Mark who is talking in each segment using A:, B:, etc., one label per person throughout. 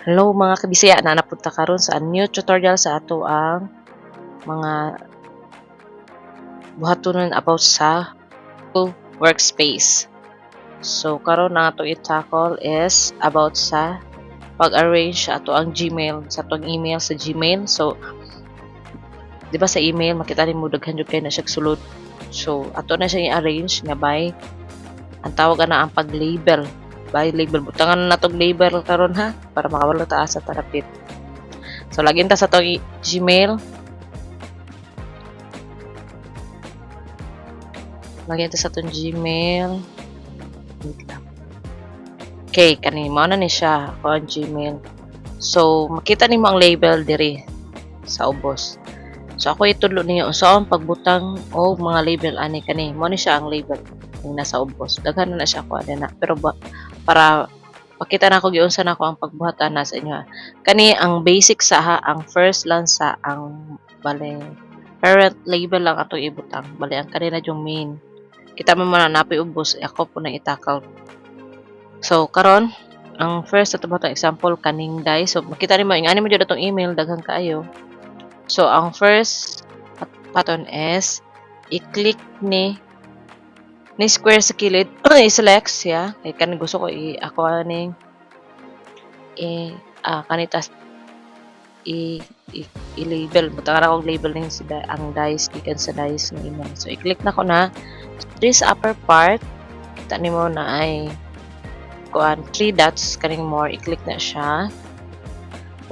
A: Hello mga kabisaya na napunta karon sa new tutorial sa ato ang mga buhatonon about sa Google Workspace. So karon na ato i-tackle is about sa pag-arrange sa ato ang Gmail, sa atong email sa Gmail. So di ba sa email makita nimo daghan jud kay na siya sulod. So ato na siya i-arrange nga by ang tawag na ang pag-label. By label, butangan na tong label karon ha para makawalo ta sa tarapit. So lagin ta sa atong Gmail. Lagyan ito sa itong Gmail. Wait lang. Okay, kani mo na ni siya ako ang Gmail. So, makita nimo ang label diri sa ubos. So, ako itulo niyo so ang pagbutang o mga label ani kani mo ni siya ang label yung nasa ubos. Daghan na siya ko na. Pero para pakita na ko giunsa na ko ang pagbuhat ana sa inyo. Kani ang basic sa ha, ang first lang sa ang bale parent label lang ato ibutang. Bale ang kanina yung main. Kita mo man napay ubos ako po nang itakal. So karon ang first ato batang example kaning dice. So makita nimo ingani mo jud atong email daghang kaayo. So ang first button is i-click ni square sa kilid i-select siya kay kan gusto ko ako aning kanitas i i-label butang akong label ning ang dice gikan sa dice ng email. So i-click na ko na this upper part kita nimo na ay kuan 3 dots kaning more i-click na siya.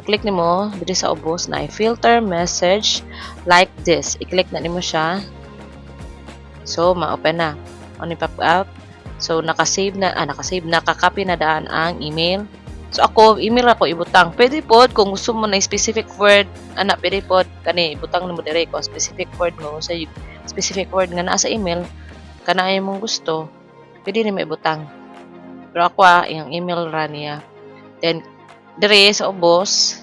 A: I-click nimo diri sa ubos na filter message like this. I-click na nimo siya. So ma-open na. On pop up. So naka-save naka-copy na daan ang email. So ako email ako ibutang. Pwede pod kung gusto mo na specific word, ana pwede pod kani ibutang nimo diri ko specific word mo sa specific word nga naa sa email kana ay mong gusto. Pwede nimo ibutang. Pero ako yung email ra niya. Then dire sa ubos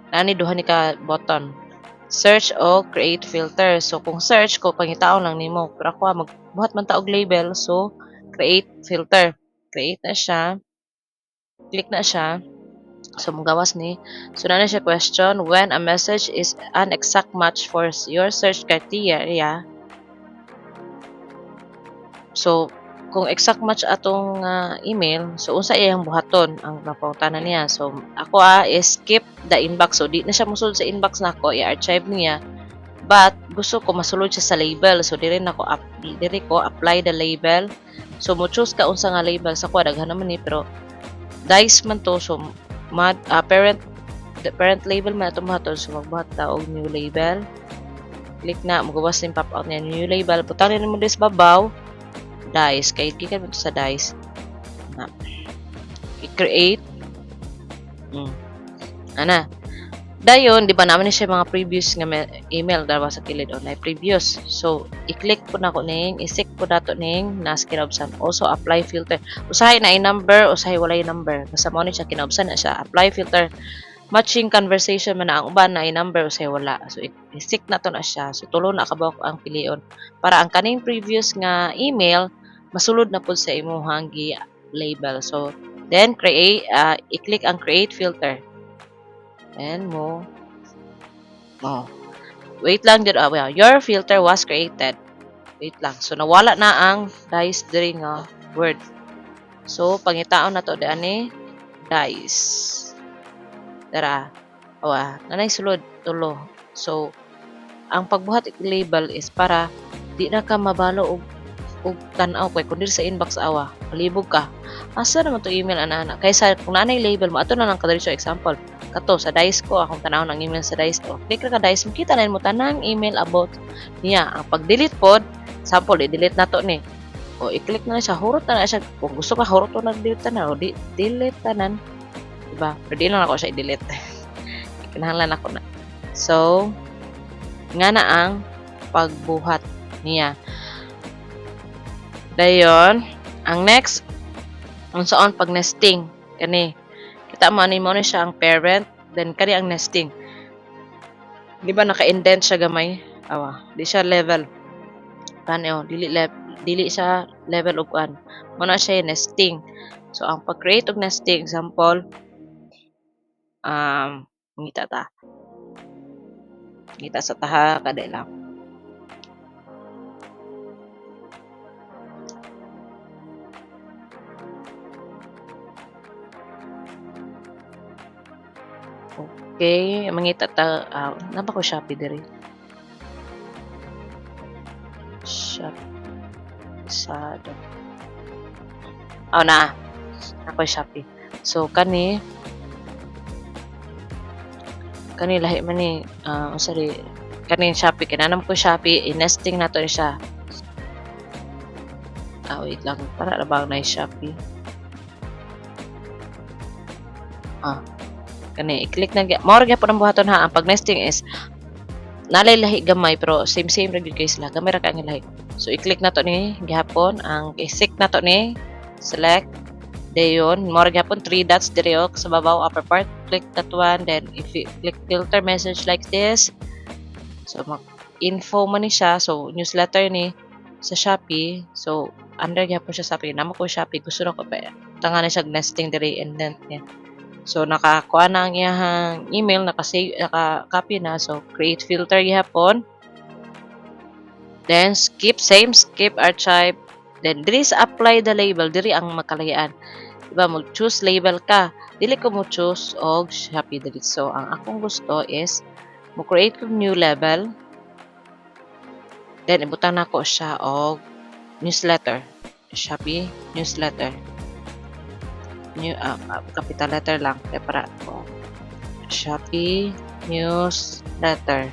A: nani duha ni ka button. Search o create filter. So kung search ko pangitaon lang nimo. Pero ako magbuhat man ta og label so create filter. Create na siya. Click na siya. So magawas ni. So na siya question when a message is an exact match for your search criteria. So kung exact match atong email, so unsa iyang buhaton ang napangutanan niya. So ako is skip the inbox. So di na siya mosulod sa inbox nako, i-archive niya. But gusto ko masulod siya sa label. So diri ko apply the label. So mo choose ka unsa nga label sa ko daghan naman ni pero dice man to so parent label man ato buhaton so magbuhat ta og new label. Click na magawas ning pop out niya new label. Butang ni mo dis babaw dice kay gikan mo sa dice na i-create ana dayon di ba naman ni siya mga previous nga email daw sa kilid online previous so i-click po na ko ning i-seek po nato ning nas kinaubsan also apply filter usahay na i-number usahay walay number basta mo ni siya kinaubsan na siya apply filter matching conversation man na ang uban na i-number usahay wala so i-seek na to na siya so tulo na kabawak ang pilion para ang kaning previous nga email masulod na po sa imuhang label. So, then i-click ang create filter. And wait lang dito. Well, your filter was created. Wait lang. So, nawala na ang dice diri nga word. So, pangitaon na to ani dice. Dara. Nanay sulod tulo. So, ang pagbuhat label is para di na ka mabalo og tan-aw kay kun sa inbox awa palibog ka asa naman to email ana kaysa kung nanay label mo ato na lang kadiri example kato sa dice ko akong tanaw ng email sa dice ko click ra ka dice makita na mo tanang email about niya ang pag delete pod sample i-delete nato ni o i-click na siya hurot na siya kung gusto ka hurot na delete tanan o delete tanan diba pero di lang ako siya i-delete kinahanglan ako na so nga na ang pagbuhat niya. Dayon, ang next, ang saan pag nesting. Kani, kita mo ni siya ang parent, then kani ang nesting. Di ba naka-indent siya gamay? Di siya level. Kani dili siya level og kuan. Muna siya nesting. So ang pag-create og nesting example, ngita ta. Ngita sa taha kada lang. Okay, mangita ta napa ko Shopee diri. Shopee sada. Oh na. Ako Shopee. So kani lahi man ni sorry kani Shopee kinanam ko Shopee i-nesting nato ni siya. Wait lang para na ba na Shopee. Kani i-click na mao ra gyapon ang buhaton ha ang pag nesting is nalay lahi gamay pero same ra gyud kay sila gamay ra ka ang lahi. So i-click nato ni gihapon ang i-seek nato ni select dayon mao ra gyapon 3 dots diri sa babaw upper part click that one then if you click filter message like this so info man ni siya so newsletter ni sa Shopee so under gyapon siya sa Shopee namo ko Shopee gusto na ko ba tanga na siya nesting diri and then yeah. So nakakuha na ang iyahang email naka-save naka-copy na so create filter gihapon then skip archive then diri sa apply the label diri ang makalayan diba mo choose label ka dili ko mo choose og Shopee diri so ang akong gusto is mo create kog new label then ibutang nako siya og newsletter Shopee newsletter new capital letter lang kaya para Shopee newsletter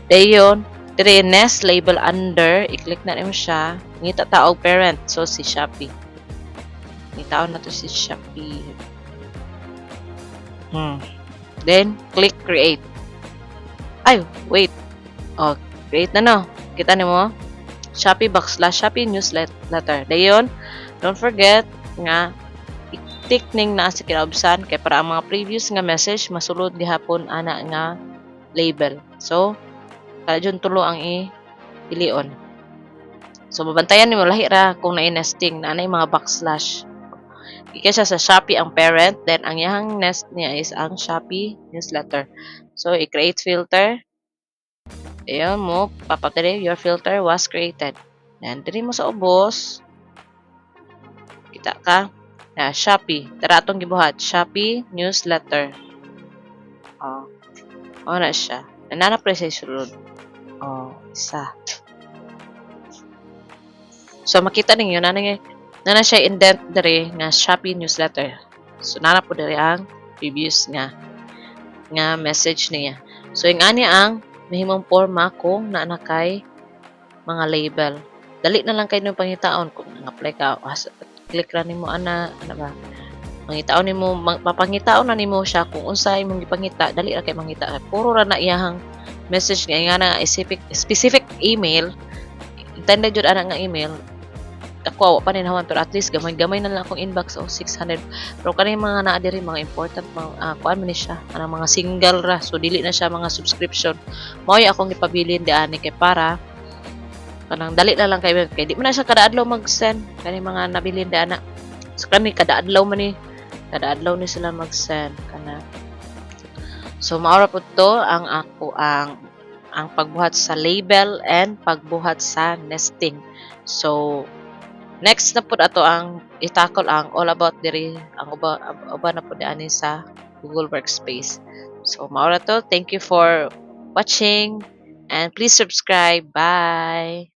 A: dayon dire next label under i-click na nimo siya ngita ta og parent so si Shopee ngitaon na to si Shopee then click create ay wait create na no kita nimo Shopee /Shopee newsletter dayon don't forget nga i-tick ning naa sa kinaubsan kay para ang mga previous nga message masulod gihapon ana nga label so kada jud tulo ang ilion so mabantayan nimo lahi ra kung naay nesting na anay mga backslash ika siya sa Shopee ang parent then ang iyang nest niya is ang Shopee newsletter so i-create filter ayan mo papatiri your filter was created then diri mo sa ubos kita ka Shopee tara atong gibuhat Shopee newsletter na siya nana pre sa sulod isa so makita ninyo nana siya indent diri nga Shopee newsletter so nana po diri ang previous nga message niya so yung ani ang mahimong forma kung naa kay mga label dali na lang kay nung pangitaon kung nang-apply ka click ra nimo ana ba mangitaon nimo mapangitaon na nimo siya kung unsa imong gipangita dali ra kay mangita puro ra na iyahang message nga na specific email intended jud ana nga email ako wa pa ninhawan pero at least gamay na lang akong inbox 600 pero kani mga naa diri mga important mga kuan man ni siya anang mga single ra so dili na siya mga subscription mao akong gipabilin di ani kay para kanang dali na lang kay di man na siya kada adlaw mag-send kani mga nabilin di ana so kani kada adlaw ni sila mag-send kana so maura pud to ang ako ang pagbuhat sa label and pagbuhat sa nesting so next na pud ato ang itakol ang all about diri ang uba na pud ani sa Google Workspace so maura to thank you for watching and please subscribe bye